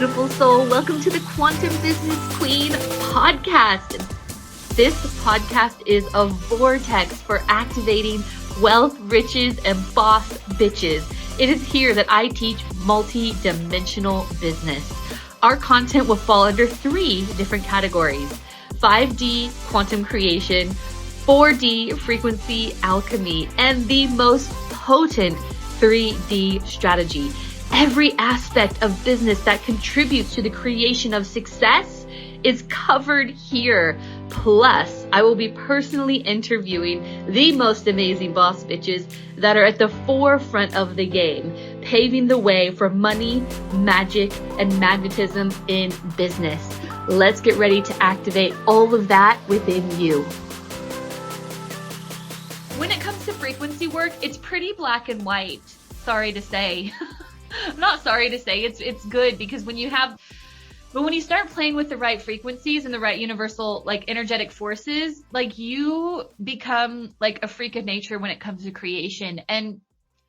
beautiful soul. Welcome to the Quantum Business Queen podcast. This podcast is a vortex for activating wealth, riches, and boss bitches. It is here that I teach multi-dimensional business. Our content will fall under 3 different categories: 5D quantum creation, 4D frequency alchemy, and the most potent 3D strategy. Every aspect of business that contributes to the creation of success is covered here. Plus, I will be personally interviewing the most amazing boss bitches that are at the forefront of the game, paving the way for money, magic, and magnetism in business. Let's get ready to activate all of that within you. When it comes to frequency work, it's pretty black and white. Sorry to say. Not sorry to say, it's good, because when you start playing with the right frequencies and the right universal, like, energetic forces, like, you become like a freak of nature when it comes to creation. And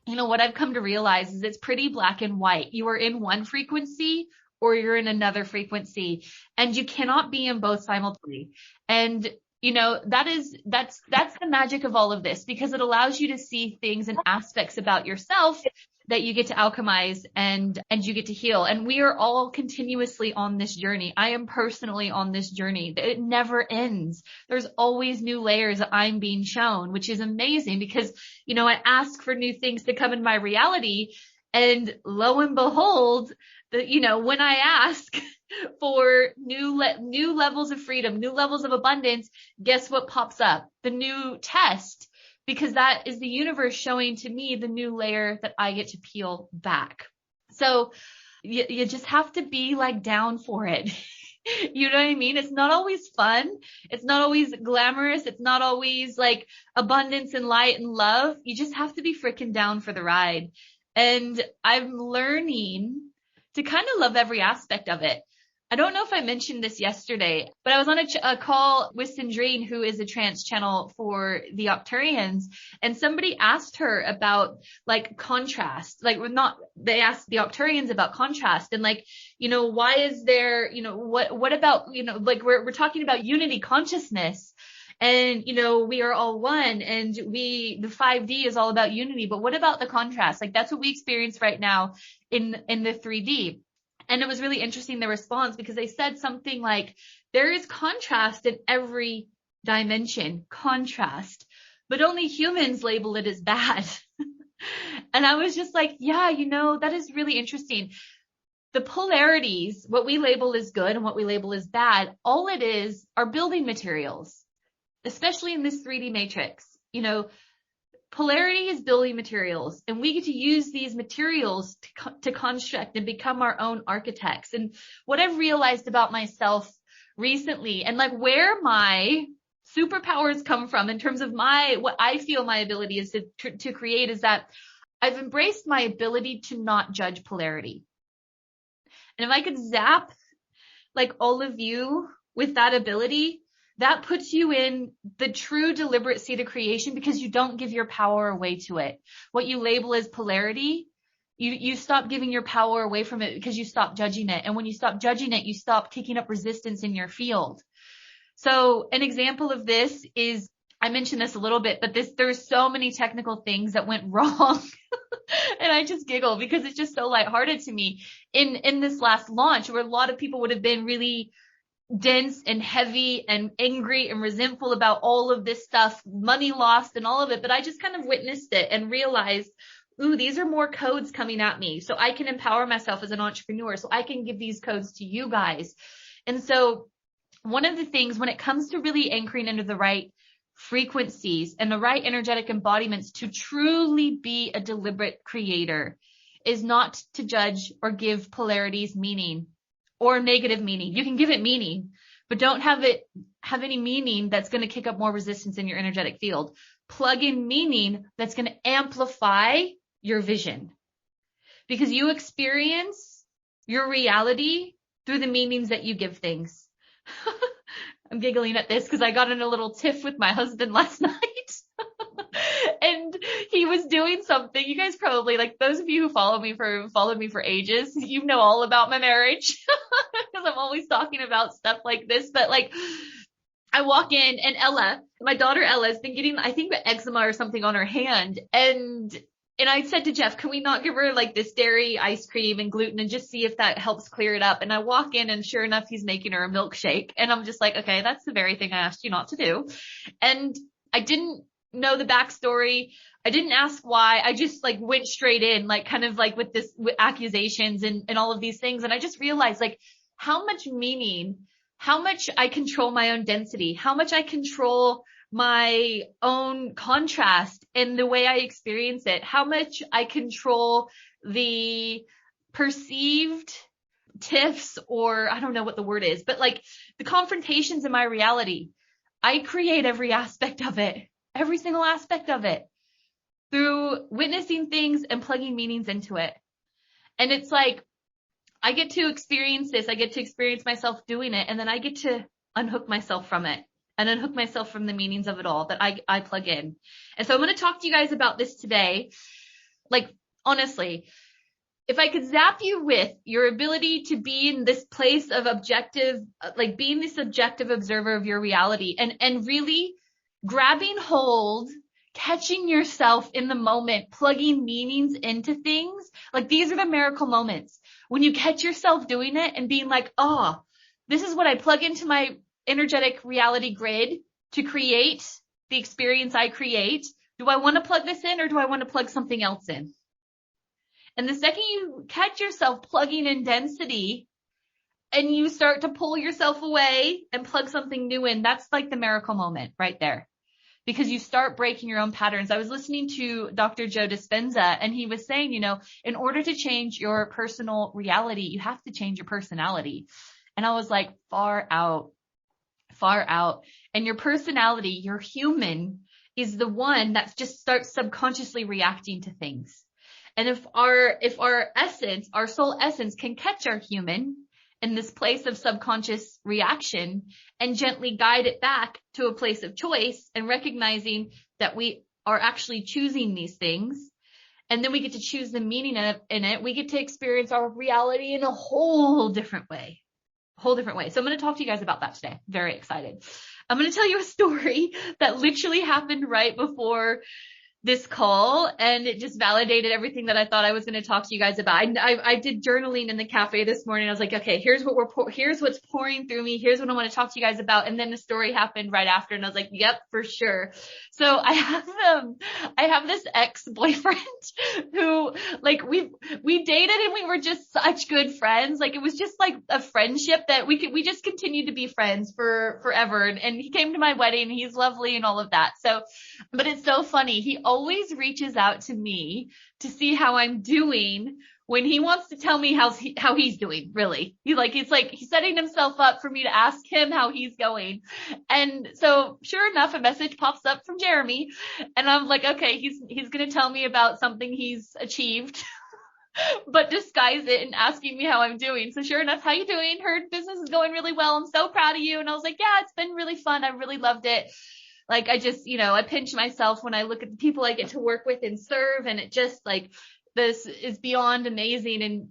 you know what I've come to realize is it's pretty black and white. You are in one frequency or you're in another frequency, and you cannot be in both simultaneously. And you know, that's the magic of all of this, because it allows you to see things and aspects about yourself that you get to alchemize and you get to heal. And we are all continuously on this journey. I am personally on this journey. It never ends. There's always new layers that I'm being shown, which is amazing, because, you know, I ask for new things to come in my reality, and lo and behold, when I ask for new levels of freedom, new levels of abundance, guess what pops up? The new test. Because that is the universe showing to me the new layer that I get to peel back. So you just have to be like down for it. You know what I mean? It's not always fun. It's not always glamorous. It's not always like abundance and light and love. You just have to be freaking down for the ride. And I'm learning to kind of love every aspect of it. I don't know if I mentioned this yesterday, but I was on a call with Sandrine, who is a trance channel for the Octurians, and somebody asked her about like contrast. They asked the Octurians about contrast, and like, you know, why is there, you know, what about, you know, like we're talking about unity consciousness, and, you know, we are all one, and the 5D is all about unity, but what about the contrast? Like, that's what we experience right now in the 3D. And it was really interesting, the response, because they said something like, there is contrast in every dimension, contrast, but only humans label it as bad. And I was just like, yeah, you know, that is really interesting. The polarities, what we label as good and what we label as bad, all it is are building materials, especially in this 3D matrix. You know, polarity is building materials, and we get to use these materials to construct and become our own architects. And what I've realized about myself recently, and like where my superpowers come from in terms of what I feel my ability is to create, is that I've embraced my ability to not judge polarity. And if I could zap like all of you with that ability, that puts you in the true deliberate seed of creation, because you don't give your power away to it. What you label as polarity, you stop giving your power away from it, because you stop judging it. And when you stop judging it, you stop kicking up resistance in your field. So an example of this is, I mentioned this a little bit, but there's so many technical things that went wrong. And I just giggle because it's just so lighthearted to me in this last launch, where a lot of people would have been really dense and heavy and angry and resentful about all of this stuff, money lost and all of it. But I just kind of witnessed it and realized, ooh, these are more codes coming at me. So I can empower myself as an entrepreneur. So I can give these codes to you guys. And so one of the things when it comes to really anchoring into the right frequencies and the right energetic embodiments to truly be a deliberate creator is not to judge or give polarities meaning or negative meaning. You can give it meaning, but don't have it have any meaning that's going to kick up more resistance in your energetic field. Plug in meaning that's going to amplify your vision, because you experience your reality through the meanings that you give things. I'm giggling at this because I got in a little tiff with my husband last night. And he was doing something. You guys probably, like, those of you who followed me for ages, you know all about my marriage because I'm always talking about stuff like this. But like, I walk in and my daughter Ella has been getting, I think, eczema or something on her hand. And I said to Jeff, can we not give her like this dairy ice cream and gluten and just see if that helps clear it up? And I walk in and sure enough, he's making her a milkshake. And I'm just like, okay, that's the very thing I asked you not to do. And I didn't know the backstory. I didn't ask why. I just like went straight in, like kind of like with accusations and all of these things. And I just realized like how much meaning, how much I control my own density, how much I control my own contrast in the way I experience it, how much I control the perceived tiffs, or I don't know what the word is, but like the confrontations in my reality. I create every aspect of it, every single aspect of it, through witnessing things and plugging meanings into it. And it's like, I get to experience this. I get to experience myself doing it. And then I get to unhook myself from it and unhook myself from the meanings of it all that I plug in. And so I'm going to talk to you guys about this today. Like, honestly, if I could zap you with your ability to be in this place of objective, like being this objective observer of your reality and really grabbing hold, catching yourself in the moment, plugging meanings into things, like these are the miracle moments when you catch yourself doing it and being like, oh, this is what I plug into my energetic reality grid to create the experience I create. Do I want to plug this in or do I want to plug something else in? And the second you catch yourself plugging in density and you start to pull yourself away and plug something new in, that's like the miracle moment right there. Because you start breaking your own patterns. I was listening to Dr. Joe Dispenza, and he was saying, you know, in order to change your personal reality, you have to change your personality. And I was like, far out. And your personality, your human, is the one that just starts subconsciously reacting to things. And if our essence, our soul essence, can catch our human in this place of subconscious reaction and gently guide it back to a place of choice and recognizing that we are actually choosing these things, and then we get to choose the meaning in it, we get to experience our reality in a whole different way. So I'm going to talk to you guys about that today. Very excited. I'm going to tell you a story that literally happened right before this call, and it just validated everything that I thought I was going to talk to you guys about. I did journaling in the cafe this morning. I was like, okay, here's what's pouring through me. Here's what I want to talk to you guys about. And then the story happened right after, and I was like, yep, for sure. So I have this ex-boyfriend who, like, we dated and we were just such good friends. Like, it was just like a friendship that we just continued to be friends for forever. And he came to my wedding, and he's lovely and all of that. So, but it's so funny. He always reaches out to me to see how I'm doing when he wants to tell me how he's doing, really. It's like he's setting himself up for me to ask him how he's going. And so sure enough, a message pops up from Jeremy, and I'm like, okay, he's going to tell me about something he's achieved, but disguise it and asking me how I'm doing. So sure enough, how you doing? Heard business is going really well. I'm so proud of you. And I was like, yeah, it's been really fun. I really loved it. Like, I just, I pinch myself when I look at the people I get to work with and serve, and it just, like, this is beyond amazing.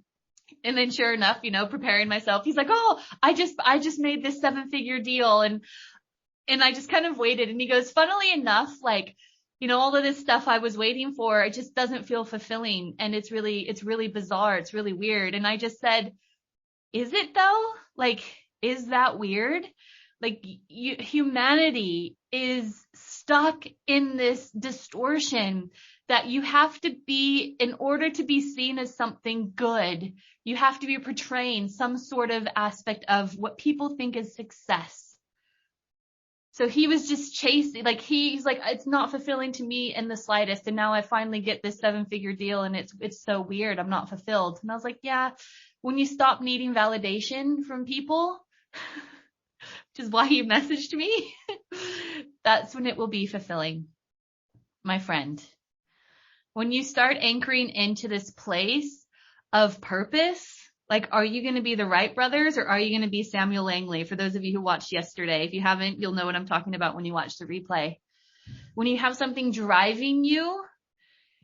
And then sure enough, preparing myself, he's like, oh, I just made this 7-figure deal. And I just kind of waited, and he goes, funnily enough, like, all of this stuff I was waiting for, it just doesn't feel fulfilling. And it's really bizarre. It's really weird. And I just said, is it though? Like, is that weird? Like, humanity is stuck in this distortion that you have to be, in order to be seen as something good, you have to be portraying some sort of aspect of what people think is success. So he was just chasing, like, he's like, it's not fulfilling to me in the slightest. And now I finally get this 7-figure deal, and it's so weird. I'm not fulfilled. And I was like, yeah, when you stop needing validation from people, which is why you messaged me, that's when it will be fulfilling, my friend. When you start anchoring into this place of purpose, like, are you going to be the Wright brothers, or are you going to be Samuel Langley? For those of you who watched yesterday, if you haven't, you'll know what I'm talking about when you watch the replay. When you have something driving you,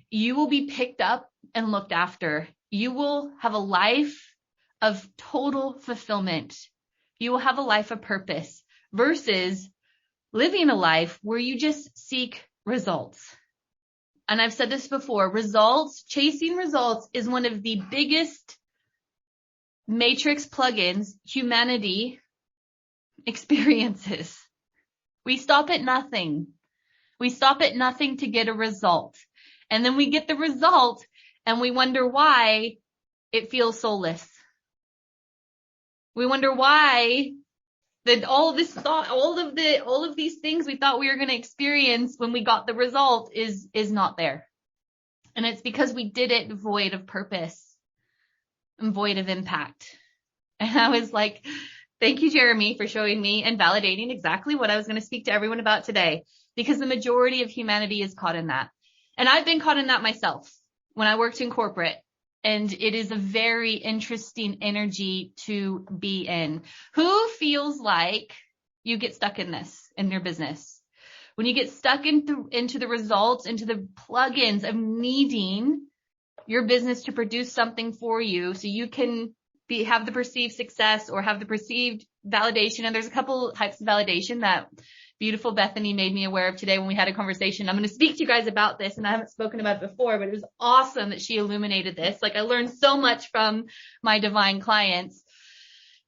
you will be picked up and looked after. You will have a life of total fulfillment. You will have a life of purpose versus living a life where you just seek results. And I've said this before, chasing results is one of the biggest matrix plugins humanity experiences. We stop at nothing. We stop at nothing to get a result. And then we get the result and we wonder why it feels soulless. We wonder why that all of these things we thought we were going to experience when we got the result is not there. And it's because we did it void of purpose and void of impact. And I was like, thank you, Jeremy, for showing me and validating exactly what I was going to speak to everyone about today, because the majority of humanity is caught in that. And I've been caught in that myself when I worked in corporate. And it is a very interesting energy to be in. Who feels like you get stuck in this in your business? When you get stuck into the results, into the plugins of needing your business to produce something for you so you can have the perceived success or have the perceived validation. And there's a couple types of validation that beautiful Bethany made me aware of today when we had a conversation. I'm going to speak to you guys about this, and I haven't spoken about it before, but it was awesome that she illuminated this. Like, I learned so much from my divine clients.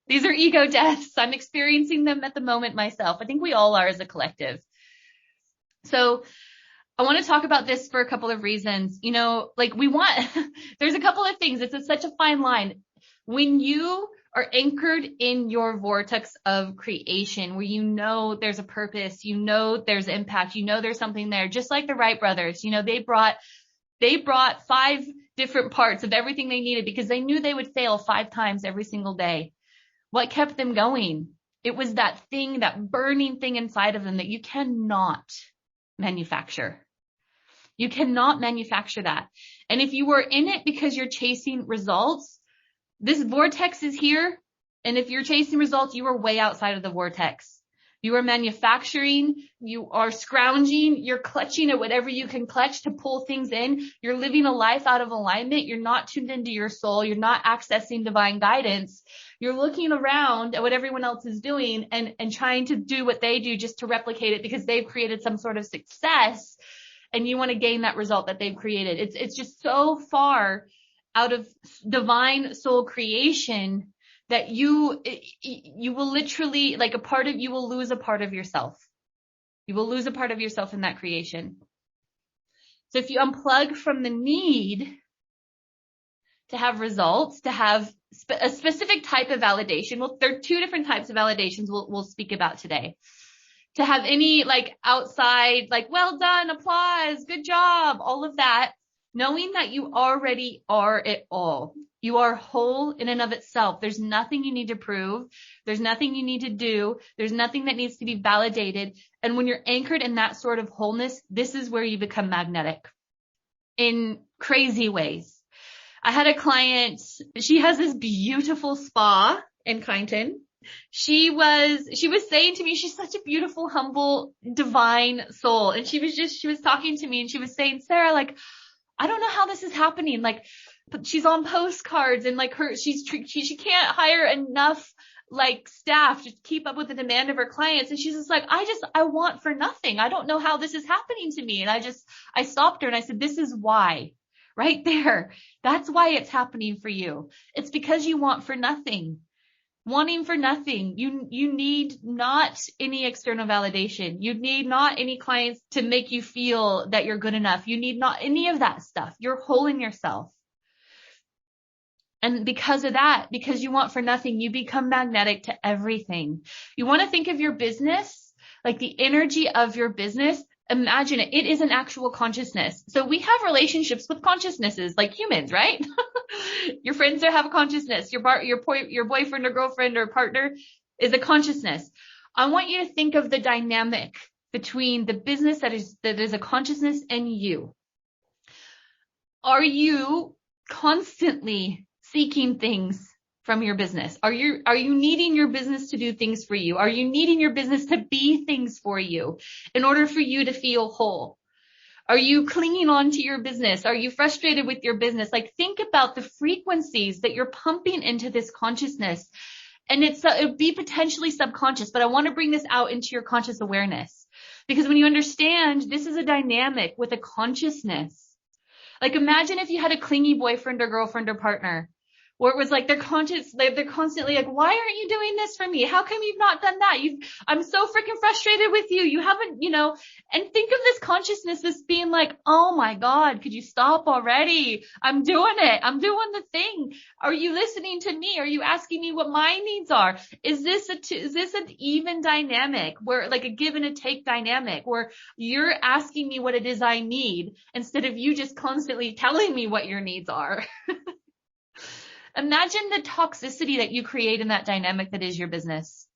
These are ego deaths. I'm experiencing them at the moment myself. I think we all are as a collective. So I want to talk about this for a couple of reasons. You know, like there's a couple of things. It's such a fine line. When you are anchored in your vortex of creation, where you know there's a purpose, you know there's impact, you know there's something there, just like the Wright brothers, you know, they brought 5 different parts of everything they needed because they knew they would fail 5 times every single day. What kept them going? It was that thing, that burning thing inside of them that you cannot manufacture. You cannot manufacture that. And if you were in it because you're chasing results, this vortex is here. And if you're chasing results, you are way outside of the vortex. You are manufacturing, you are scrounging, you're clutching at whatever you can clutch to pull things in. You're living a life out of alignment. You're not tuned into your soul. You're not accessing divine guidance. You're looking around at what everyone else is doing and trying to do what they do just to replicate it because they've created some sort of success and you want to gain that result that they've created. It's just so far out of divine soul creation that you will literally, like, a part of you will lose a part of yourself. You will lose a part of yourself in that creation. So if you unplug from the need to have results, to have a specific type of validation, well, there are 2 different types of validations we'll speak about today. To have any like outside, like, well done, applause, good job, all of that, knowing that you already are it all. You are whole in and of itself. There's nothing you need to prove. There's nothing you need to do. There's nothing that needs to be validated. And when you're anchored in that sort of wholeness, this is where you become magnetic in crazy ways. I had a client, she has this beautiful spa in Kyneton. She was saying to me, she's such a beautiful, humble, divine soul. And she was talking to me and she was saying, Sarah, like, I don't know how this is happening. Like, but she's on postcards and like she can't hire enough like staff to keep up with the demand of her clients. And she's just like, I want for nothing. I don't know how this is happening to me. And I stopped her and I said, this is why. Right there. That's why it's happening for you. It's because you want for nothing. Wanting for nothing. You need not any external validation. You need not any clients to make you feel that you're good enough. You need not any of that stuff. You're whole in yourself. And because of that, because you want for nothing, you become magnetic to everything. You want to think of your business, like the energy of your business. Imagine it. It is an actual consciousness. So we have relationships with consciousnesses like humans, right? Your friends that have a consciousness, your boyfriend or girlfriend or partner is a consciousness. I want you to think of the dynamic between the business that is a consciousness and you. Are you constantly seeking things from your business? Are you needing your business to do things for you? Are you needing your business to be things for you in order for you to feel whole? Are you clinging on to your business? Are you frustrated with your business? Like, think about the frequencies that you're pumping into this consciousness. And it would be potentially subconscious, but I want to bring this out into your conscious awareness, because when you understand this is a dynamic with a consciousness, like imagine if you had a clingy boyfriend or girlfriend or partner, where it was like they're constantly like, why aren't you doing this for me? How come you've not done that? I'm so freaking frustrated with you. You haven't, and think of this consciousness as being like, oh my God, could you stop already? I'm doing it. I'm doing the thing. Are you listening to me? Are you asking me what my needs are? Is this an even dynamic, where like a give and a take dynamic, where you're asking me what it is I need instead of you just constantly telling me what your needs are? Imagine the toxicity that you create in that dynamic that is your business.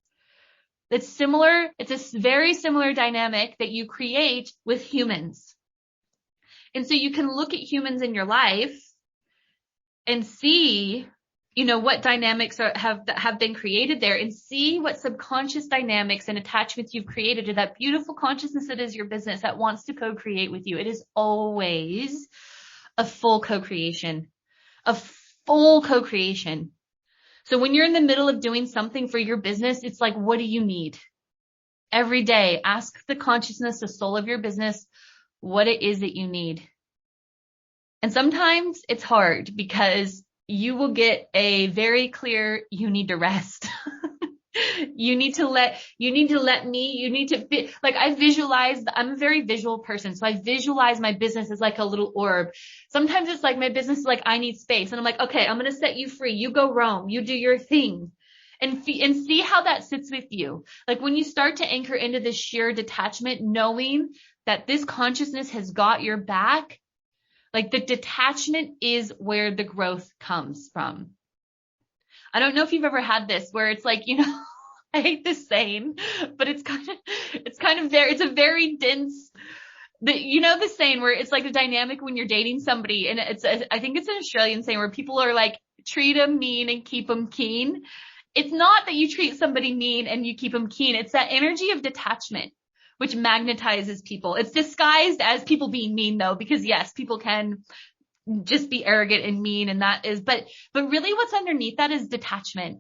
It's similar. It's a very similar dynamic that you create with humans. And so you can look at humans in your life and see, what dynamics have been created there, and see what subconscious dynamics and attachments you've created to that beautiful consciousness that is your business that wants to co-create with you. It is always a full co-creation, full co-creation. So when you're in the middle of doing something for your business, it's like, what do you need? Every day, ask the consciousness, the soul of your business, what it is that you need. And sometimes it's hard because you will get a very clear, you need to rest. You need to let me, I visualize, I'm a very visual person. So I visualize my business as like a little orb. Sometimes it's like my business is like, I need space. And I'm like, okay, I'm going to set you free. You go roam, you do your thing, and see how that sits with you. Like when you start to anchor into this sheer detachment, knowing that this consciousness has got your back, like the detachment is where the growth comes from. I don't know if you've ever had this where it's like, I hate this saying, but it's a very dense, the saying where it's like a dynamic when you're dating somebody, and I think it's an Australian saying where people are like, treat them mean and keep them keen. It's not that you treat somebody mean and you keep them keen. It's that energy of detachment, which magnetizes people. It's disguised as people being mean though, because yes, people can just be arrogant and mean, and that is, but really what's underneath that is detachment.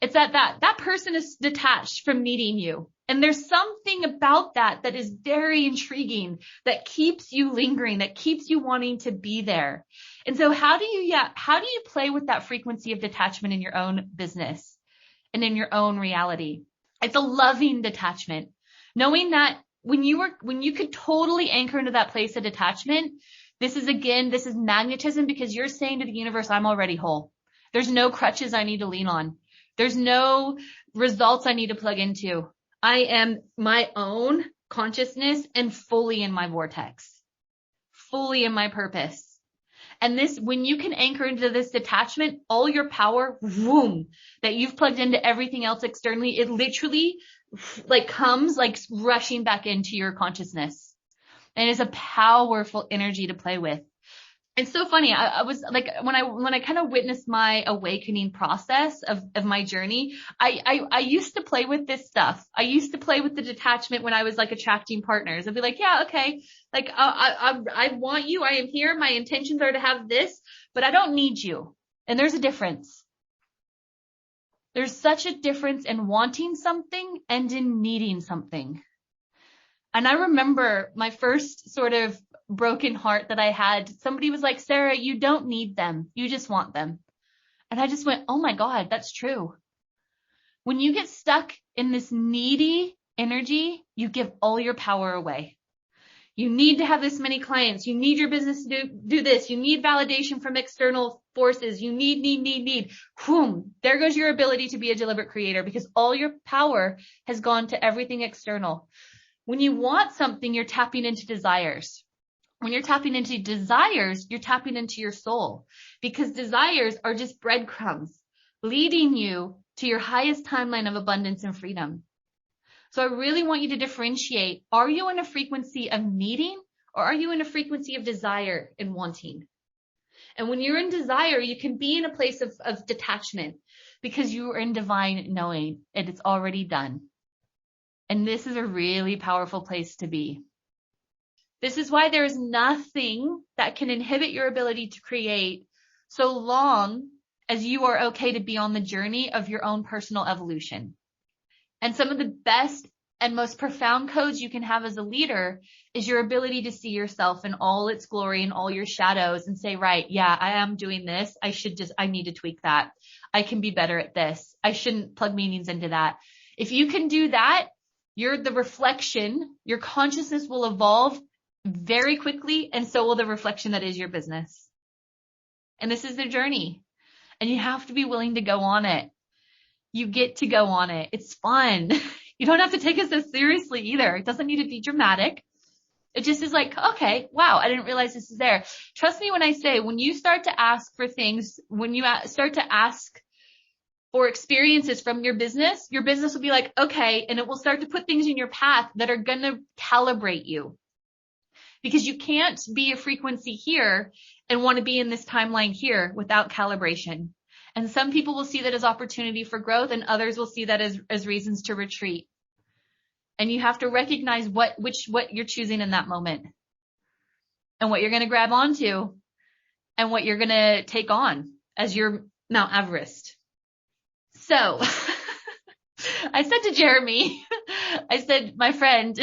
It's that person is detached from needing you. And there's something about that is very intriguing, that keeps you lingering, that keeps you wanting to be there. And so how do you play with that frequency of detachment in your own business and in your own reality? It's a loving detachment, knowing that when you could totally anchor into that place of detachment, this is magnetism, because you're saying to the universe, I'm already whole. There's no crutches I need to lean on. There's no results I need to plug into. I am my own consciousness and fully in my vortex, fully in my purpose. And when you can anchor into this detachment, all your power, boom, that you've plugged into everything else externally, it literally like comes like rushing back into your consciousness. And it's a powerful energy to play with. It's so funny. I was like, when I kind of witnessed my awakening process of my journey, I used to play with this stuff. I used to play with the detachment when I was like attracting partners. I'd be like, yeah, okay. Like, I want you. I am here. My intentions are to have this, but I don't need you. And there's a difference. There's such a difference in wanting something and in needing something. And I remember my first sort of broken heart that I had. Somebody was like, Sarah, you don't need them. You just want them. And I just went, oh my God, that's true. When you get stuck in this needy energy, you give all your power away. You need to have this many clients. You need your business to do this. You need validation from external forces. You need. Boom. There goes your ability to be a deliberate creator, because all your power has gone to everything external. When you want something, you're tapping into desires. When you're tapping into desires, you're tapping into your soul, because desires are just breadcrumbs leading you to your highest timeline of abundance and freedom. So I really want you to differentiate. Are you in a frequency of needing, or are you in a frequency of desire and wanting? And when you're in desire, you can be in a place of detachment, because you are in divine knowing and it's already done. And this is a really powerful place to be. This is why there is nothing that can inhibit your ability to create so long as you are okay to be on the journey of your own personal evolution. And some of the best and most profound codes you can have as a leader is your ability to see yourself in all its glory and all your shadows and say, right, yeah, I am doing this. I need to tweak that. I can be better at this. I shouldn't plug meanings into that. If you can do that, you're the reflection. Your consciousness will evolve very quickly, and so will the reflection that is your business. And this is the journey, and you have to be willing to go on it. You get to go on it. It's fun. You don't have to take it so seriously either. It doesn't need to be dramatic. It just is like, okay, wow, I didn't realize this is there. Trust me when I say, when you start to ask for things, when you start to ask for experiences from your business will be like, okay, and it will start to put things in your path that are going to calibrate you. Because you can't be a frequency here and want to be in this timeline here without calibration. And some people will see that as opportunity for growth, and others will see that as reasons to retreat. And you have to recognize what you're choosing in that moment, and what you're going to grab onto, and what you're going to take on as your Mount Everest. So I said to Jeremy, I said, my friend,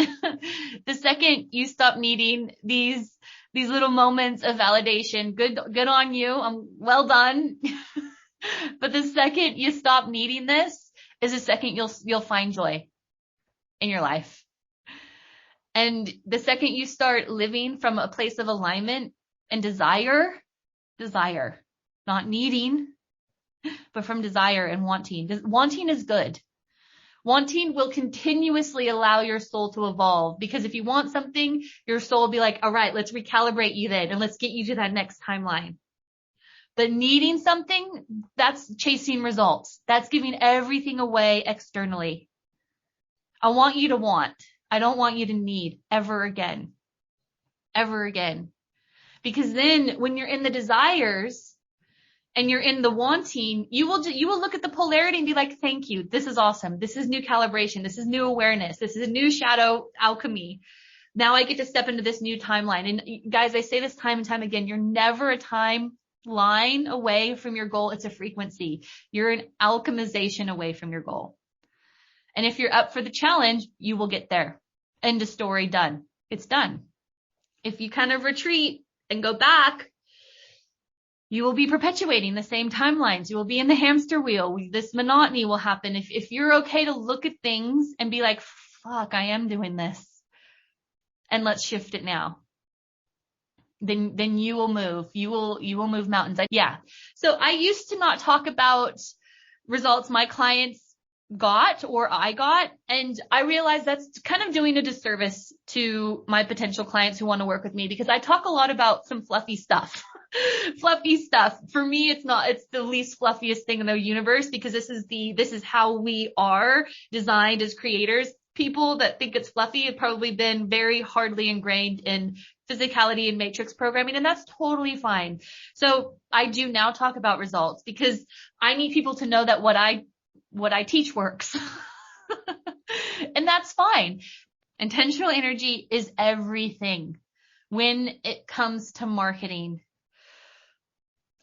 the second you stop needing these little moments of validation, good on you. Well done. But the second you stop needing this is the second you'll find joy in your life. And the second you start living from a place of alignment and desire, not needing, but from desire and wanting. Wanting is good. Wanting will continuously allow your soul to evolve, because if you want something, your soul will be like, all right, let's recalibrate you then, and let's get you to that next timeline. But needing something, that's chasing results. That's giving everything away externally. I want you to want. I don't want you to need ever again. Ever again. Because then when you're in the desires and you're in the wanting, you will look at the polarity and be like, thank you. This is awesome. This is new calibration. This is new awareness. This is a new shadow alchemy. Now I get to step into this new timeline. And guys, I say this time and time again, you're never a timeline away from your goal. It's a frequency. You're an alchemization away from your goal. And if you're up for the challenge, you will get there. End of story, done. It's done. If you kind of retreat and go back, you will be perpetuating the same timelines. You will be in the hamster wheel. This monotony will happen. If you're okay to look at things and be like, fuck, I am doing this, and let's shift it now, then you will move. You will move mountains. Yeah. So I used to not talk about results my clients got or I got, and I realized that's kind of doing a disservice to my potential clients who want to work with me, because I talk a lot about some fluffy stuff. Fluffy stuff. For me, it's the least fluffiest thing in the universe, because this is how we are designed as creators. People that think it's fluffy have probably been very hardly ingrained in physicality and matrix programming, and that's totally fine. So I do now talk about results, because I need people to know that what I teach works. And that's fine. Intentional energy is everything when it comes to marketing.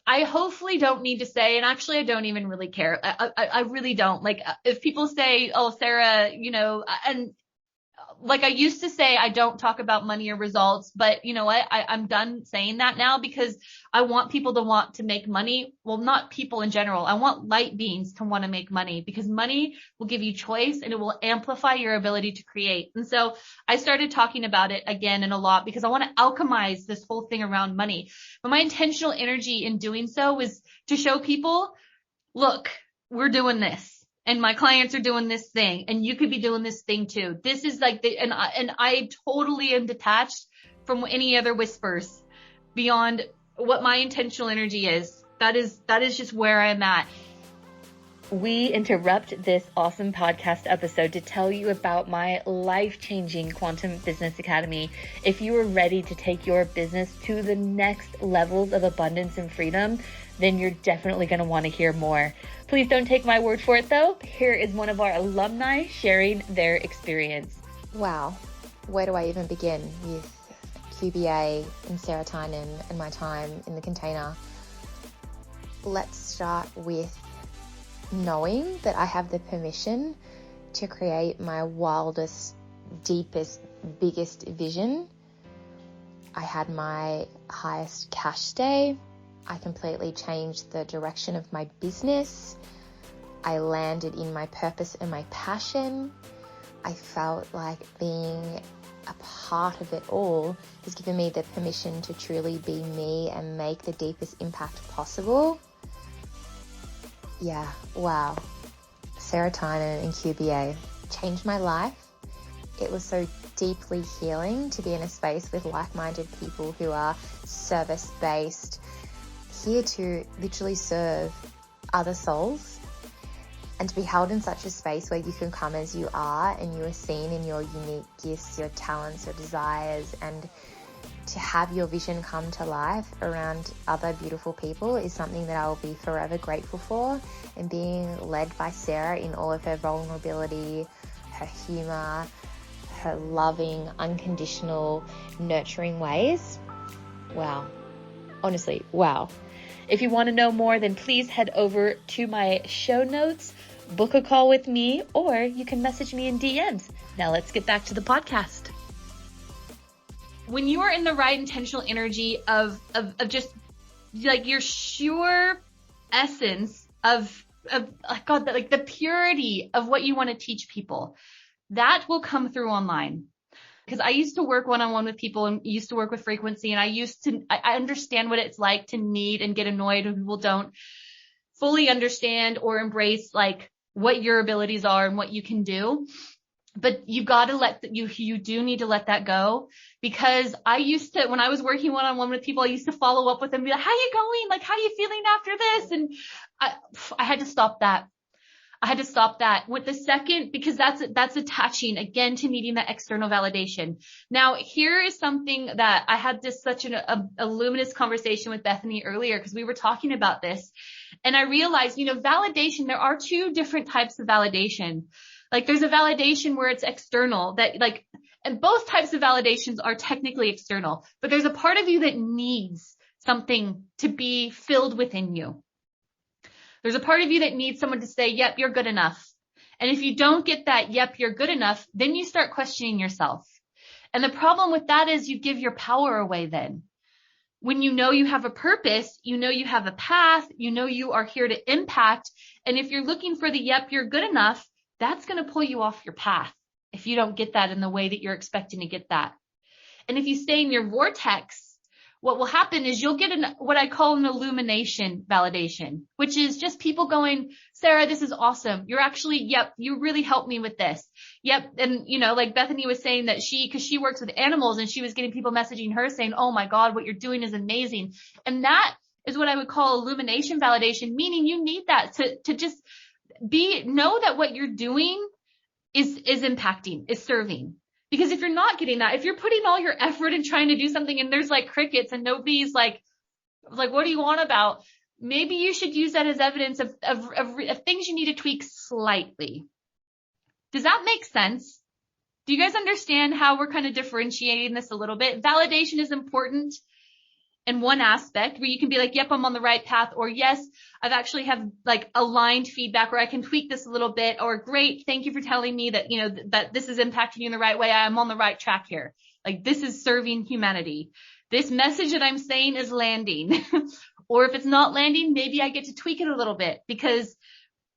I hopefully don't need to say, and actually I don't even really care. I really don't. Like, if people say, oh, Sarah, and like I used to say, I don't talk about money or results, but you know what? I'm done saying that now, because I want people to want to make money. Well, not people in general. I want light beings to want to make money, because money will give you choice and it will amplify your ability to create. And so I started talking about it again and a lot, because I want to alchemize this whole thing around money. But my intentional energy in doing so was to show people, look, we're doing this. And my clients are doing this thing, and you could be doing this thing too. This is like and I totally am detached from any other whispers beyond what my intentional energy is. That is just where I'm at. We interrupt this awesome podcast episode to tell you about my life-changing Quantum Business Academy. If you are ready to take your business to the next levels of abundance and freedom, then you're definitely going to want to hear more. Please don't take my word for it though. Here is one of our alumni sharing their experience. Wow. Where do I even begin with QBA and serotonin and my time in the container, let's start with knowing that I have the permission to create my wildest, deepest, biggest vision. I had my highest cash day. I completely changed the direction of my business. I landed in my purpose and my passion. I felt like being a part of it all has given me the permission to truly be me and make the deepest impact possible. Yeah, wow. Serotonin and QBA changed my life. It was so deeply healing to be in a space with like-minded people who are service-based, here to literally serve other souls, and to be held in such a space where you can come as you are and you are seen in your unique gifts, your talents, your desires, and to have your vision come to life around other beautiful people is something that I will be forever grateful for. And being led by Sarah in all of her vulnerability, her humor, her loving, unconditional, nurturing ways. Wow. Honestly, wow. If you want to know more, then please head over to my show notes, book a call with me, or you can message me in DMs. Now let's get back to the podcast. When you are in the right intentional energy of just like your sure essence of God, like the purity of what you want to teach people, that will come through online. Because I used to work one-on-one with people and used to work with frequency, and I understand what it's like to need and get annoyed when people don't fully understand or embrace like what your abilities are and what you can do. But you got to you do need to let that go, because I used to, when I was working one-on-one with people, I used to follow up with them and be like, how you going? Like, how you feeling after this? And I had to stop that. I had to stop that with the second, because that's attaching again to needing that external validation. Now, here is something that I had such a luminous conversation with Bethany earlier, because we were talking about this, and I realized, validation, there are two different types of validation. Like there's a validation where it's external, and both types of validations are technically external, but there's a part of you that needs something to be filled within you. There's a part of you that needs someone to say, yep, you're good enough. And if you don't get that, yep, you're good enough, then you start questioning yourself. And the problem with that is you give your power away then. When you know you have a purpose, you know you have a path, you know you are here to impact. And if you're looking for the yep, you're good enough, that's going to pull you off your path if you don't get that in the way that you're expecting to get that. And if you stay in your vortex, what will happen is you'll get what I call an illumination validation, which is just people going, Sarah, this is awesome. You're actually, yep, you really helped me with this. Yep. And like Bethany was saying that because she works with animals, and she was getting people messaging her saying, oh my God, what you're doing is amazing. And that is what I would call illumination validation, meaning you need that to just know that what you're doing is impacting, is serving. Because if you're not getting that, if you're putting all your effort in trying to do something and there's like crickets and nobody's like, what do you want about? Maybe you should use that as evidence of things you need to tweak slightly. Does that make sense? Do you guys understand how we're kind of differentiating this a little bit? Validation is important in one aspect where you can be like, yep, I'm on the right path, or yes, I've actually have like aligned feedback where I can tweak this a little bit, or great, thank you for telling me that, that this is impacting you in the right way. I'm on the right track here. Like this is serving humanity. This message that I'm saying is landing. Or if it's not landing, maybe I get to tweak it a little bit because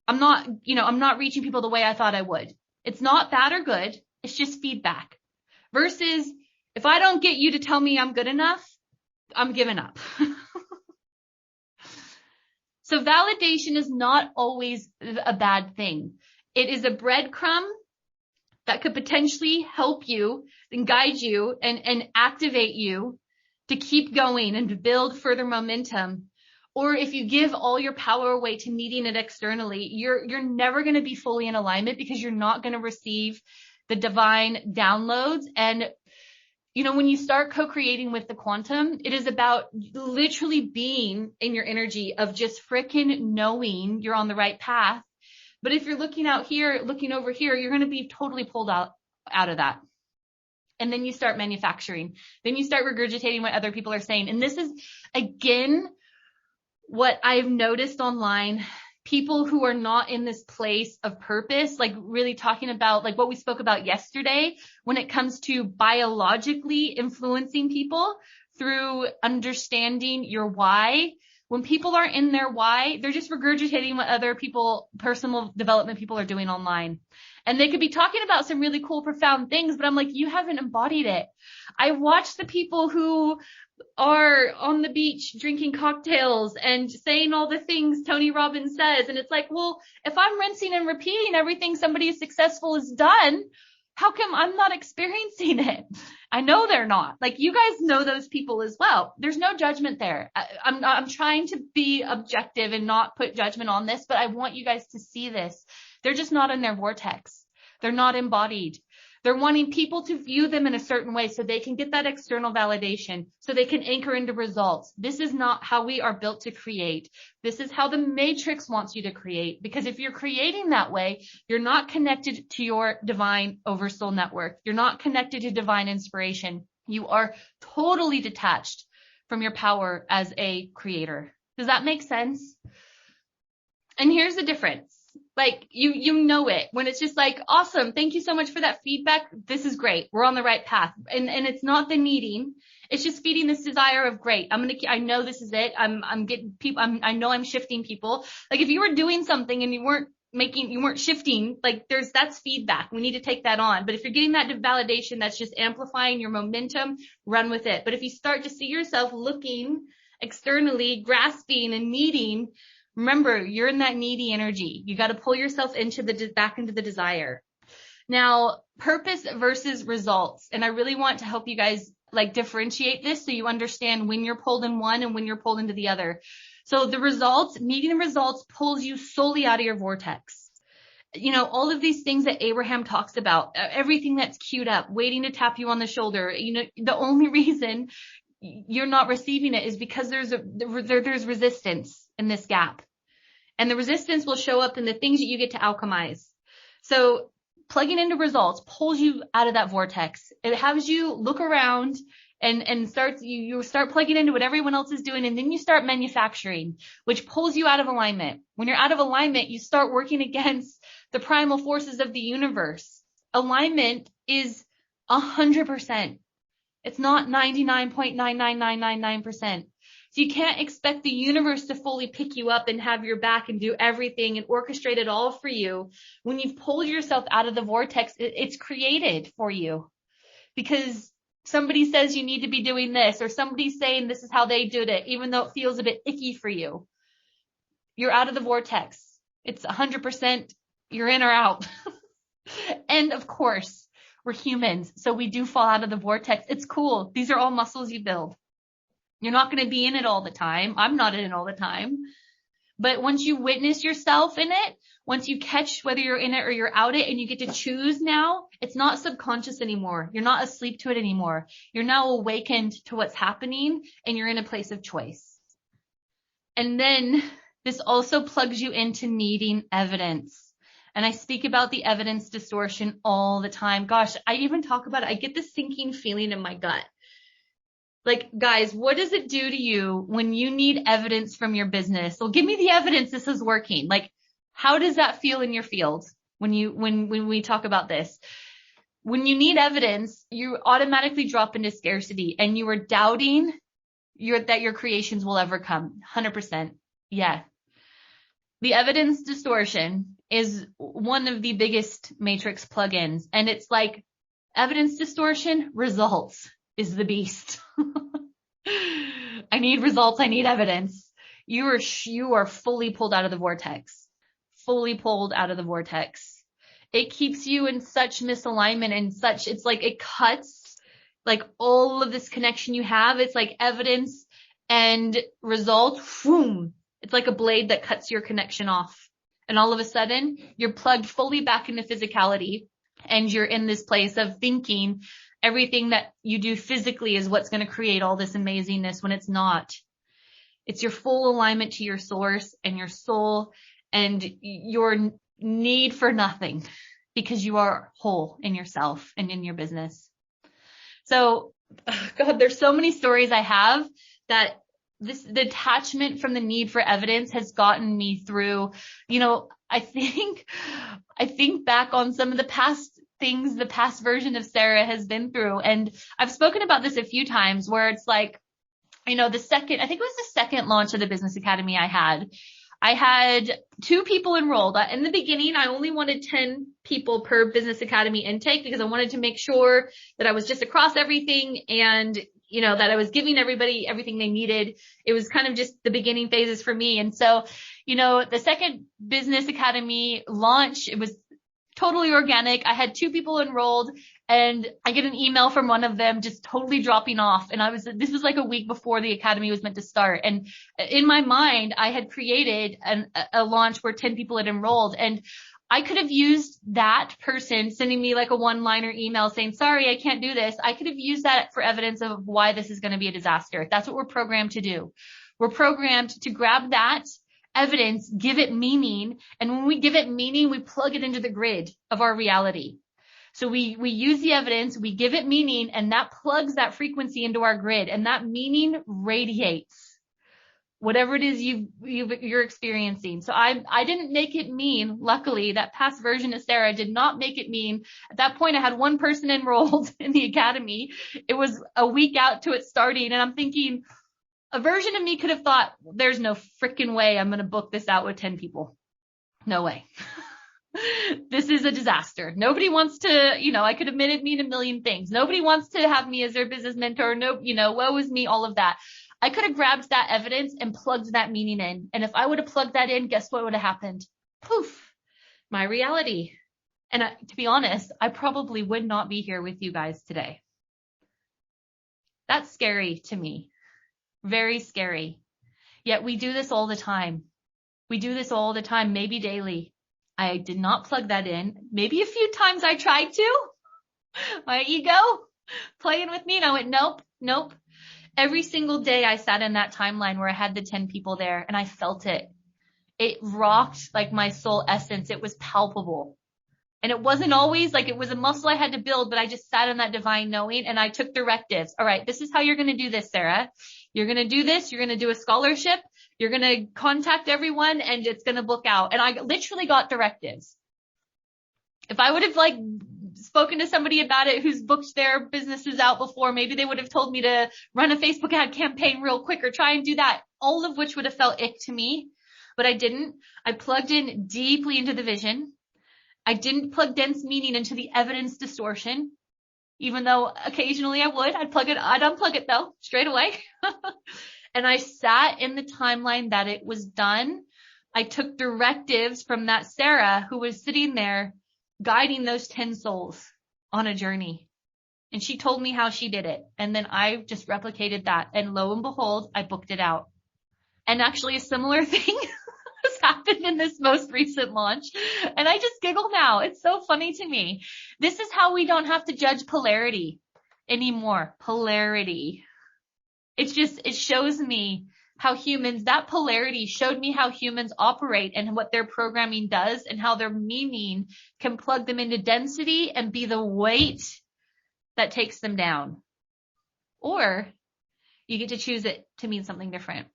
I'm not reaching people the way I thought I would. It's not bad or good. It's just feedback. Versus if I don't get you to tell me I'm good enough, I'm giving up. So validation is not always a bad thing. It is a breadcrumb that could potentially help you and guide you and activate you to keep going and to build further momentum. Or if you give all your power away to needing it externally, you're never going to be fully in alignment because you're not going to receive the divine downloads. And when you start co-creating with the quantum, it is about literally being in your energy of just freaking knowing you're on the right path. But if you're looking out here, looking over here, you're going to be totally pulled out of that. And then you start manufacturing. Then you start regurgitating what other people are saying. And this is, again, what I've noticed online. People who are not in this place of purpose, like really talking about like what we spoke about yesterday, when it comes to biologically influencing people through understanding your why. When people aren't in their why, they're just regurgitating what other people, personal development people are doing online. And they could be talking about some really cool, profound things, but I'm like, you haven't embodied it. I watch the people who are on the beach drinking cocktails and saying all the things Tony Robbins says. And it's like, well, if I'm rinsing and repeating everything somebody successful has done, how come I'm not experiencing it? I know they're not. Like, you guys know those people as well. There's no judgment there. I'm trying to be objective and not put judgment on this, but I want you guys to see this. They're just not in their vortex. They're not embodied. They're wanting people to view them in a certain way so they can get that external validation, so they can anchor into results. This is not how we are built to create. This is how the matrix wants you to create. Because if you're creating that way, you're not connected to your divine oversoul network. You're not connected to divine inspiration. You are totally detached from your power as a creator. Does that make sense? And here's the difference. Like, you know it when it's just like, awesome. Thank you so much for that feedback. This is great. We're on the right path. And it's not the needing. It's just feeding this desire of great. I know this is it. I'm getting people. I know I'm shifting people. Like, if you were doing something and you weren't shifting, like that's feedback. We need to take that on. But if you're getting that validation, that's just amplifying your momentum, run with it. But if you start to see yourself looking externally, grasping and needing, remember, you're in that needy energy. You got to pull yourself back into the desire. Now, purpose versus results. And I really want to help you guys like differentiate this so you understand when you're pulled in one and when you're pulled into the other. So the results, needing the results pulls you solely out of your vortex. You know, all of these things that Abraham talks about, everything that's queued up, waiting to tap you on the shoulder. You know, the only reason you're not receiving it is because there's resistance in this gap. And the resistance will show up in the things that you get to alchemize. So plugging into results pulls you out of that vortex. It has you look around and you start plugging into what everyone else is doing. And then you start manufacturing, which pulls you out of alignment. When you're out of alignment, you start working against the primal forces of the universe. Alignment is 100%. It's not 99.99999%. So you can't expect the universe to fully pick you up and have your back and do everything and orchestrate it all for you. When you've pulled yourself out of the vortex, it's created for you because somebody says you need to be doing this, or somebody's saying this is how they did it, even though it feels a bit icky for you. You're out of the vortex. It's 100%. You're in or out. And of course, we're humans, so we do fall out of the vortex. It's cool. These are all muscles you build. You're not going to be in it all the time. I'm not in it all the time. But once you witness yourself in it, once you catch whether you're in it or you're out it, and you get to choose now, it's not subconscious anymore. You're not asleep to it anymore. You're now awakened to what's happening, and you're in a place of choice. And then this also plugs you into needing evidence. And I speak about the evidence distortion all the time. Gosh, I even talk about it. I get this sinking feeling in my gut. Like, guys, what does it do to you when you need evidence from your business? Well, give me the evidence this is working. Like, how does that feel in your field when we talk about this? When you need evidence, you automatically drop into scarcity, and you are doubting that your creations will ever come. 100%. Yeah. The evidence distortion is one of the biggest matrix plugins, and it's like evidence distortion, results is the beast. I need results. I need evidence. You are fully pulled out of the vortex. Fully pulled out of the vortex. It keeps you in such misalignment and such, it's like it cuts like all of this connection you have. It's like evidence and result. Boom. It's like a blade that cuts your connection off. And all of a sudden you're plugged fully back into physicality, and you're in this place of thinking everything that you do physically is what's going to create all this amazingness, when it's not. It's your full alignment to your source and your soul and your need for nothing, because you are whole in yourself and in your business. So, God, there's so many stories I have that this detachment from the need for evidence has gotten me through. I think back on some of the past things the past version of Sarah has been through. And I've spoken about this a few times where it's like, I think it was the second launch of the Business Academy I had 2 people enrolled. In the beginning, I only wanted 10 people per Business Academy intake because I wanted to make sure that I was just across everything and, that I was giving everybody everything they needed. It was kind of just the beginning phases for me. And so, the second Business Academy launch, it was totally organic. I had 2 people enrolled and I get an email from one of them just totally dropping off. And this was like a week before the academy was meant to start. And in my mind, I had created a launch where 10 people had enrolled, and I could have used that person sending me like a one-liner email saying, sorry, I can't do this. I could have used that for evidence of why this is going to be a disaster. That's what we're programmed to do. We're programmed to grab that evidence, give it meaning. And when we give it meaning, we plug it into the grid of our reality. So we use the evidence, we give it meaning, and that plugs that frequency into our grid, and that meaning radiates whatever it is you're experiencing. So I didn't make it mean. Luckily, that past version of Sarah did not make it mean. At that point, I had 1 person enrolled in the academy. It was a week out to it starting, and I'm thinking, a version of me could have thought, there's no freaking way I'm going to book this out with 10 people. No way. This is a disaster. Nobody wants to, I could have made it mean a million things. Nobody wants to have me as their business mentor. No, woe is me, all of that. I could have grabbed that evidence and plugged that meaning in. And if I would have plugged that in, guess what would have happened? Poof, my reality. And to be honest, I probably would not be here with you guys today. That's scary to me. Very scary. Yet we do this all the time. We do this all the time, maybe daily. I did not plug that in. Maybe a few times I tried to. My ego playing with me, and I went, nope. Every single day I sat in that timeline where I had the 10 people there, and I felt it. It rocked like my soul essence. It was palpable. And it wasn't always like it was a muscle I had to build, but I just sat in that divine knowing, and I took directives. All right, this is how you're going to do this, Sarah. You're going to do this. You're going to do a scholarship. You're going to contact everyone, and it's going to book out. And I literally got directives. If I would have spoken to somebody about it who's booked their businesses out before, maybe they would have told me to run a Facebook ad campaign real quick or try and do that, all of which would have felt ick to me, but I didn't. I plugged in deeply into the vision. I didn't plug dense meaning into the evidence distortion, even though occasionally I would. I'd unplug it though, straight away. And I sat in the timeline that it was done. I took directives from that Sarah who was sitting there guiding those 10 souls on a journey. And she told me how she did it. And then I just replicated that. And lo and behold, I booked it out. And actually a similar thing has happened in this most recent launch. And I just giggle now. It's so funny to me. This is how we don't have to judge polarity anymore. Polarity. It shows me how that polarity showed me how humans operate and what their programming does and how their meaning can plug them into density and be the weight that takes them down. Or you get to choose it to mean something different.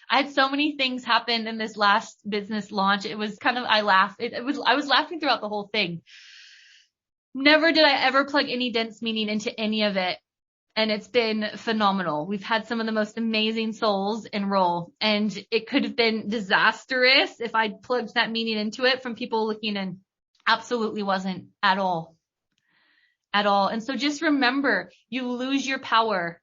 I had so many things happen in this last business launch. It was kind of, I was laughing throughout the whole thing. Never did I ever plug any dense meaning into any of it. And it's been phenomenal. We've had some of the most amazing souls enroll, and it could have been disastrous if I plugged that meaning into it from people looking in. Absolutely wasn't at all. And so just remember, you lose your power.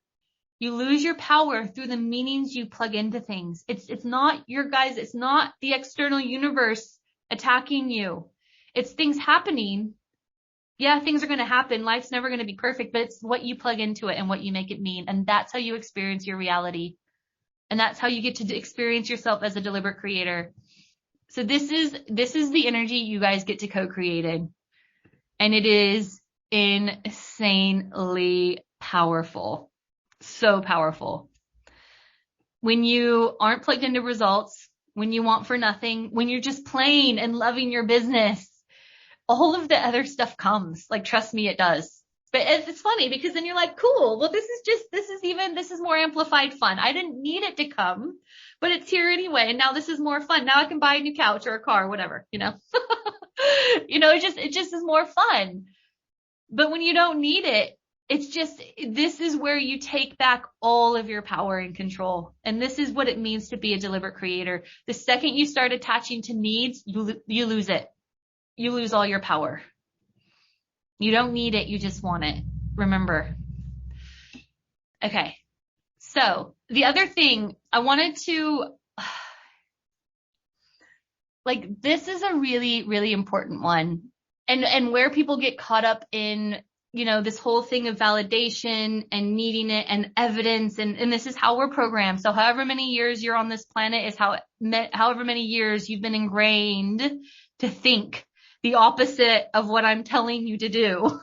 You lose your power through the meanings you plug into things. It's not it's not the external universe attacking you. It's things happening. Yeah, things are going to happen. Life's never going to be perfect, but it's what you plug into it and what you make it mean. And that's how you experience your reality. And that's how you get to experience yourself as a deliberate creator. So this is the energy you guys get to co-create in. And it is insanely powerful. So powerful. When you aren't plugged into results, when you want for nothing, when you're just playing and loving your business, all of the other stuff comes. Like, trust me, it does. But it's funny because then you're like, cool, well, this is more amplified fun. I didn't need it to come, but it's here anyway. And now this is more fun. Now I can buy a new couch or a car, or whatever, it just is more fun. But when you don't need it, this is where you take back all of your power and control. And this is what it means to be a deliberate creator. The second you start attaching to needs, you lose it. You lose all your power. You don't need it. You just want it. Remember. Okay. So the other thing I wanted to, this is a really, really important one. And where people get caught up in, this whole thing of validation and needing it and evidence. And this is how we're programmed. So however many years you're on this planet is however many years you've been ingrained to think the opposite of what I'm telling you to do.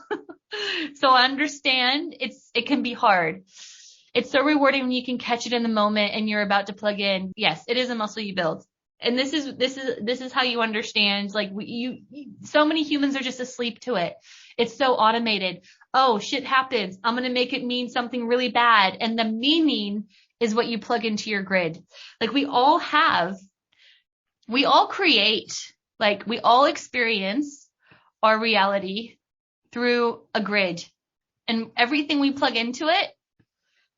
So I understand it can be hard. It's so rewarding when you can catch it in the moment and you're about to plug in. Yes, it is a muscle you build. And this is how you understand, so many humans are just asleep to it. It's so automated. Oh, shit happens. I'm going to make it mean something really bad. And the meaning is what you plug into your grid. We all create, we all experience our reality through a grid, and everything we plug into it.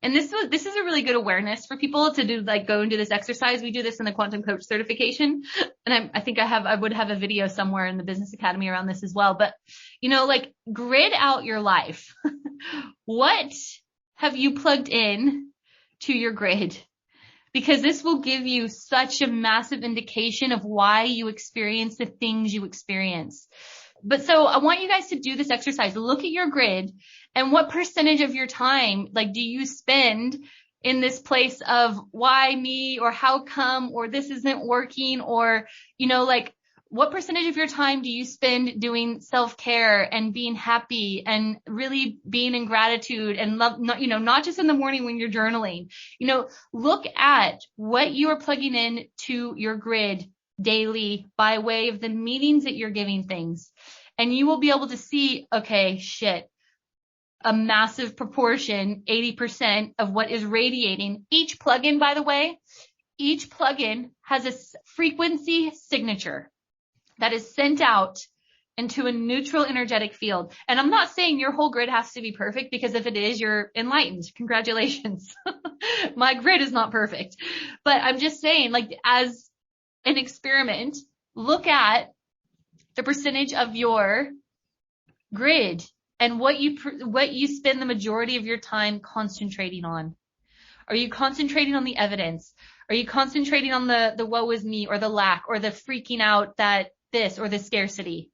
And this is a really good awareness for people to do, go and do this exercise. We do this in the Quantum Coach certification. And I think I would have a video somewhere in the Business Academy around this as well. But, grid out your life. What have you plugged in to your grid? Because this will give you such a massive indication of why you experience the things you experience. But so I want you guys to do this exercise. Look at your grid and what percentage of your time, do you spend in this place of why me, or how come, or this isn't working, or, what percentage of your time do you spend doing self-care and being happy and really being in gratitude and love, not just in the morning when you're journaling, look at what you are plugging in to your grid daily by way of the meanings that you're giving things. And you will be able to see, okay, shit, a massive proportion, 80% of what is radiating. Each plugin, by the way, each plugin has a frequency signature that is sent out into a neutral energetic field. And I'm not saying your whole grid has to be perfect, because if it is, you're enlightened. Congratulations. My grid is not perfect, but I'm just saying, as an experiment, look at the percentage of your grid and what you spend the majority of your time concentrating on. Are you concentrating on the evidence? Are you concentrating on the woe is me, or the lack, or the freaking out that this, or the scarcity?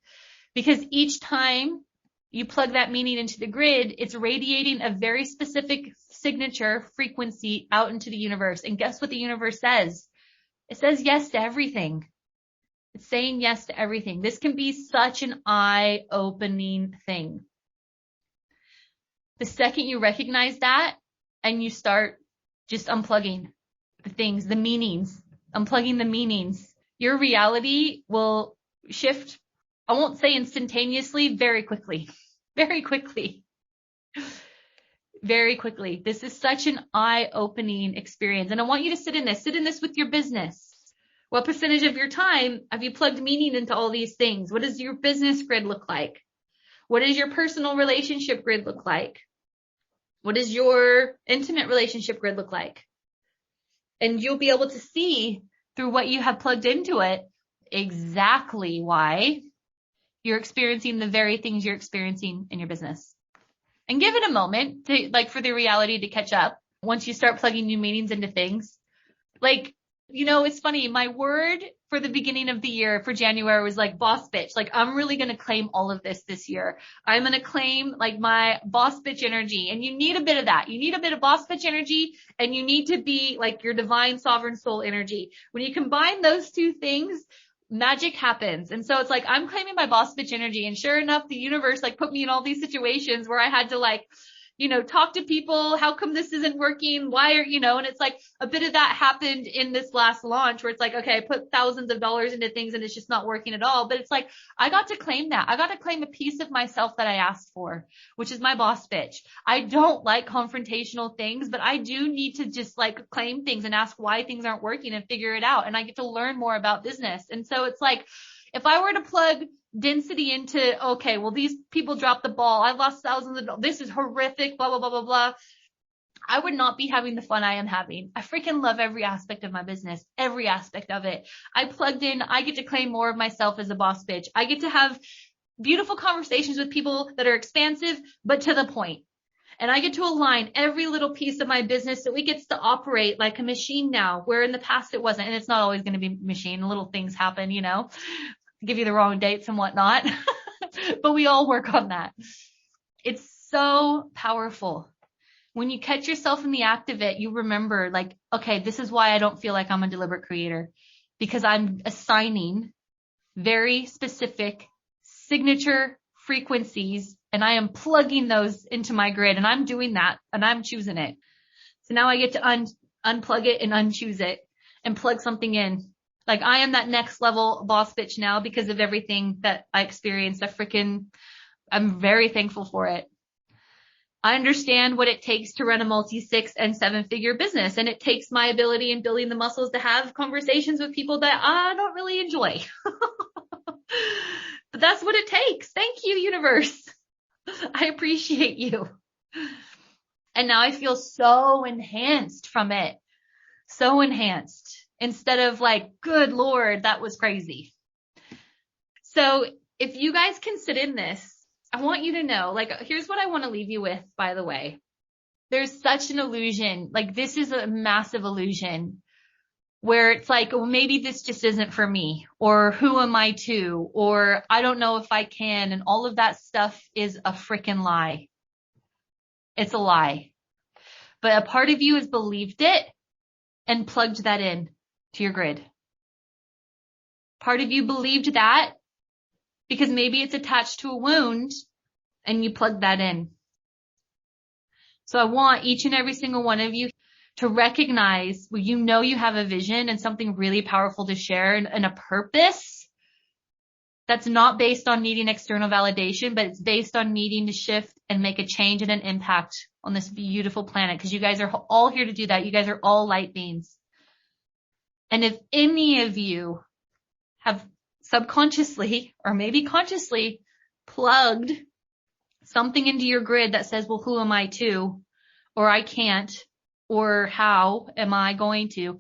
Because each time you plug that meaning into the grid, it's radiating a very specific signature frequency out into the universe. And guess what the universe says? It says yes to everything. It's saying yes to everything. This can be such an eye-opening thing. The second you recognize that and you start just unplugging the things, the meanings, unplugging the meanings, your reality will shift. I won't say instantaneously, very quickly, very quickly, very quickly. This is such an eye-opening experience. And I want you to sit in this with your business. What percentage of your time have you plugged meaning into all these things? What does your business grid look like? What does your personal relationship grid look like? What does your intimate relationship grid look like? And you'll be able to see through what you have plugged into it exactly why you're experiencing the very things you're experiencing in your business. And give it a moment to, for the reality to catch up once you start plugging new meanings into things. It's funny. My word for the beginning of the year for January was boss bitch. I'm really going to claim all of this year. I'm going to claim my boss bitch energy. And you need a bit of that. You need a bit of boss bitch energy, and you need to be your divine sovereign soul energy. When you combine those two things, magic happens. And so it's I'm claiming my boss bitch energy. And sure enough, the universe put me in all these situations where I had to talk to people. How come this isn't working? Why are, and it's like a bit of that happened in this last launch where it's like, okay, I put thousands of dollars into things and it's just not working at all. But it's like, I got to claim that. I got to claim a piece of myself that I asked for, which is my boss bitch. I don't like confrontational things, but I do need to just like claim things and ask why things aren't working and figure it out. And I get to learn more about business. And so it's like, if I were to plug density into, okay, well, these people dropped the ball. I lost thousands of dollars. This is horrific, blah, blah, blah, blah, blah. I would not be having the fun I am having. I freaking love every aspect of my business, every aspect of it. I plugged in. I get to claim more of myself as a boss bitch. I get to have beautiful conversations with people that are expansive, but to the point. And I get to align every little piece of my business so it gets to operate like a machine now, where in the past it wasn't. And it's not always going to be machine. Little things happen, give you the wrong dates and whatnot, but we all work on that. It's so powerful. When you catch yourself in the act of it, you remember like, okay, this is why I don't feel like I'm a deliberate creator, because I'm assigning very specific signature frequencies and I am plugging those into my grid, and I'm doing that and I'm choosing it. So now I get to unplug it and unchoose it and plug something in. Like I am that next level boss bitch now because of everything that I experienced. I'm very thankful for it. I understand what it takes to run a multi-6 and 7-figure business. And it takes my ability in building the muscles to have conversations with people that I don't really enjoy. But that's what it takes. Thank you, universe. I appreciate you. And now I feel so enhanced from it. So enhanced. Instead of like, good Lord, that was crazy. So if you guys can sit in this, I want you to know, like, here's what I want to leave you with, by the way. There's such an illusion. Like, this is a massive illusion where it's like, well, maybe this just isn't for me, or who am I to, or I don't know if I can. And all of that stuff is a freaking lie. It's a lie. But a part of you has believed it and plugged that in to your grid. Part of you believed that because maybe it's attached to a wound and you plug that in. So I want each and every single one of you to recognize when you have a vision and something really powerful to share and a purpose that's not based on needing external validation, but it's based on needing to shift and make a change and an impact on this beautiful planet. Because you guys are all here to do that. You guys are all light beings. And if any of you have subconsciously or maybe consciously plugged something into your grid that says, well, who am I to? Or I can't, or how am I going to?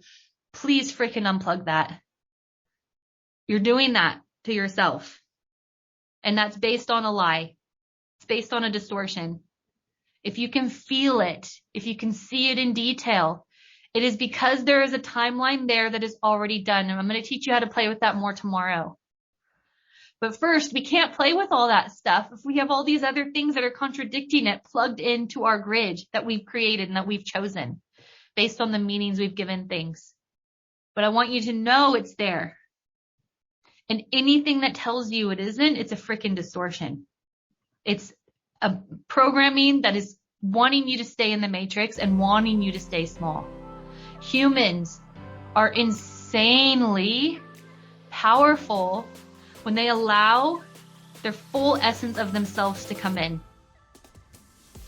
Please freaking unplug that. You're doing that to yourself. And that's based on a lie. It's based on a distortion. If you can feel it, if you can see it in detail, it is because there is a timeline there that is already done. And I'm going to teach you how to play with that more tomorrow. But first, we can't play with all that stuff if we have all these other things that are contradicting it plugged into our grid that we've created and that we've chosen based on the meanings we've given things. But I want you to know it's there. And anything that tells you it isn't, it's a freaking distortion. It's a programming that is wanting you to stay in the matrix and wanting you to stay small. Humans are insanely powerful when they allow their full essence of themselves to come in.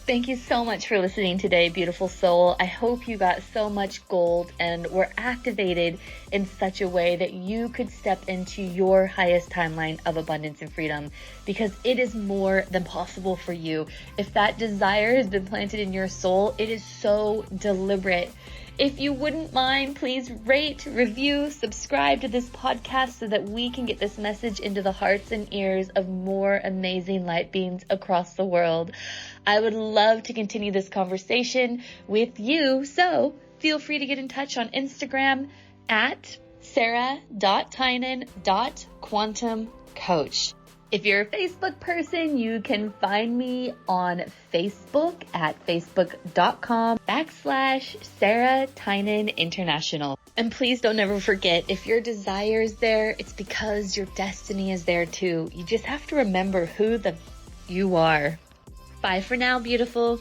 Thank you so much for listening today, beautiful soul. I hope you got so much gold and were activated in such a way that you could step into your highest timeline of abundance and freedom, because it is more than possible for you. If that desire has been planted in your soul, it is so deliberate. If you wouldn't mind, please rate, review, subscribe to this podcast so that we can get this message into the hearts and ears of more amazing light beings across the world. I would love to continue this conversation with you, so feel free to get in touch on Instagram at sarah.tynan.quantumcoach. If you're a Facebook person, you can find me on Facebook at facebook.com/Sarah Tynan International. And please don't ever forget, if your desire is there, it's because your destiny is there too. You just have to remember who you are. Bye for now, beautiful.